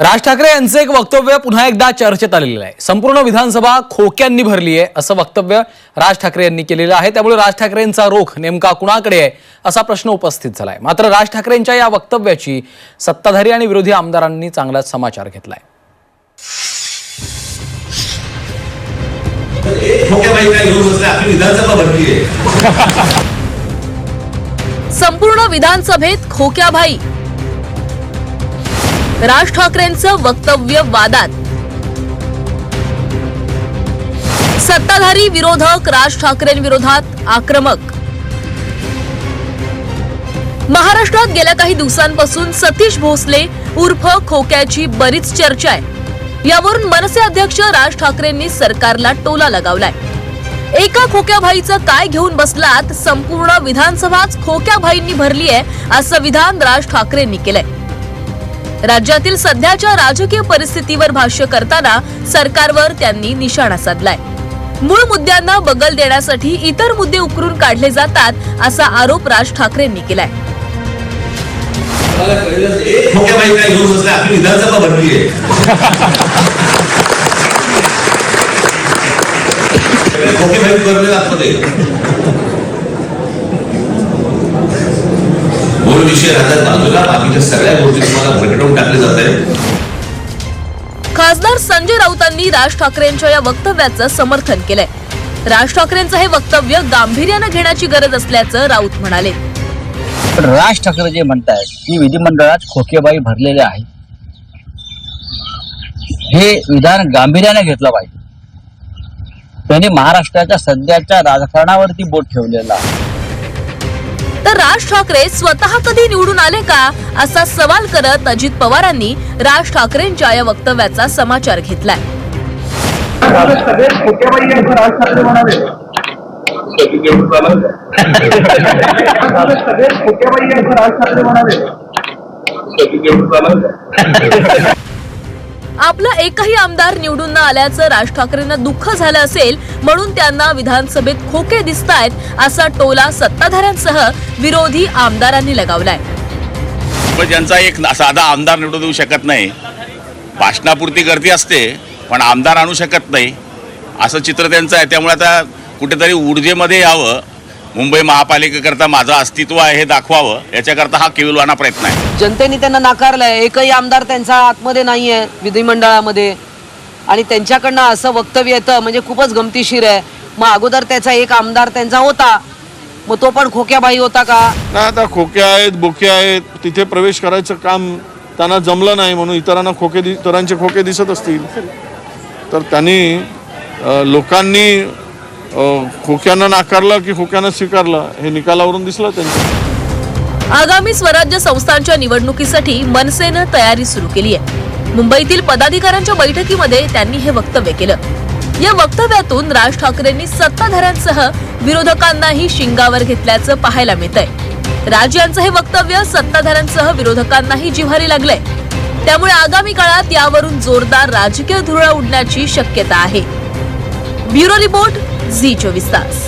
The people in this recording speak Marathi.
राज ठाकरे यांचे एक वक्तव्य पुन्हा एकदा चर्चेत आलेलं आहे। संपूर्ण विधानसभा खोक्यांनी भरली आहे असं वक्तव्य राज ठाकरे यांनी केलेलं आहे। त्यामुळे राज ठाकरेंचा रोख नेमका कुणाकडे आहे असा प्रश्न उपस्थित झालाय। मात्र राज ठाकरेंच्या या वक्तव्याची सत्ताधारी आणि विरोधी आमदारांनी चांगलाच समाचार घेतलाय। संपूर्ण विधानसभेत खोक्याभाई, राज ठाकरेंचं वक्तव्य वादात। सत्ताधारी विरोधक राज ठाकरेंविरोधात आक्रमक। महाराष्ट्रात गेल्या काही दिवसांपासून सतीश भोसले उर्फ खोक्याची बरीच चर्चा आहे। यावरून मनसे अध्यक्ष राज ठाकरेंनी सरकारला टोला लगावलाय। एका खोक्याभाईचं काय घेऊन बसलात, संपूर्ण विधानसभाच खोक्याभाईंनी भरली आहे असं विधान राज ठाकरेंनी केलंय। राज्यातील सध्याच्या राजकीय परिस्थितीवर भाष्य करताना सरकारवर त्यांनी निशाणा साधलाय। मूळ मुद्द्यांना बगल देण्यासाठी इतर मुद्दे उकरून काढले जातात असा आरोप राज ठाकरेंनी केलाय। खासदार संजय राऊतांनी राज ठाकरेंच्या या वक्तव्याचं समर्थन केलंय। राज ठाकरेंचं हे वक्तव्य गांभीर्याने घेण्याची गरज असल्याचं राऊत म्हणाले। राज ठाकरे जे म्हणतायत की विधिमंडळात खोकेबाई भरलेले आहे, हे विधान गांभीर्याने घेतलं पाहिजे। त्यांनी महाराष्ट्राच्या सध्याच्या राजकारणावरती बोट ठेवलेला आहे। तर राज ठाकरे स्वतः कधी निवडून आले का असा सवाल करत अजित पवारांनी राज ठाकरेंच्या या वक्तव्याचा समाचार घेतलाय। आपला एकही आमदार निवडून न आल्याचं राज ठाकरेंना दुःख झालं असेल म्हणून त्यांना विधानसभेत खोके दिसतायत असा टोला सत्ताधाऱ्यांसह विरोधी आमदारांनी लगावलाय। ज्यांचा एक साधा आमदार निवडून येऊ शकत नाही, भाषणापुरती गर्दी असते पण आमदार आणू शकत नाही असं चित्र त्यांचं आहे। त्यामुळे आता कुठेतरी ऊर्जेमध्ये यावं, मुंबई महापालिकेकरता माझं अस्तित्व आहे हे दाखवावं, याच्याकरता हा केविलवाना प्रयत्न आहे। जनतेने त्यांना नाकारलंय, एकही आमदार त्यांचा आतमध्ये नाहीये विधिमंडळामध्ये, आणि त्यांच्याकडनं असं वक्तव्य येतं म्हणजे खूपच गमतीशीर आहे। मग अगोदर त्याचा एक आमदार त्यांचा होता, मग तो पण खोक्याबाई होता का? नाही, आता खोक्या आहेत, बोक्या आहेत, तिथे प्रवेश करायचं काम त्यांना जमलं नाही म्हणून इतरांचे खोके दिसत असतील तर त्यांनी लोकांनी खोक्यानं नाकारलं की खोक्यानं स्वीकारलं हे निकालावरून दिसलं त्यांचं। आगामी स्वराज्य संस्थांच्या निवडणुकीसाठी मनसेनं तयारी सुरू केली आहे। मुंबईतील पदाधिकाऱ्यांच्या बैठकीमध्ये त्यांनी हे वक्तव्य केलं। या वक्तव्यातून राज ठाकरेंनी सत्ताधाऱ्यांसह विरोधकांनाही शिंगावर घेतल्याचं पाहायला मिळतंय। राज यांचं हे वक्तव्य सत्ताधाऱ्यांसह विरोधकांनाही जिव्हारी लागलंय। त्यामुळे आगामी काळात यावरून जोरदार राजकीय धुरळा उडण्याची शक्यता आहे। ब्युरो रिपोर्ट, झी 24 तास।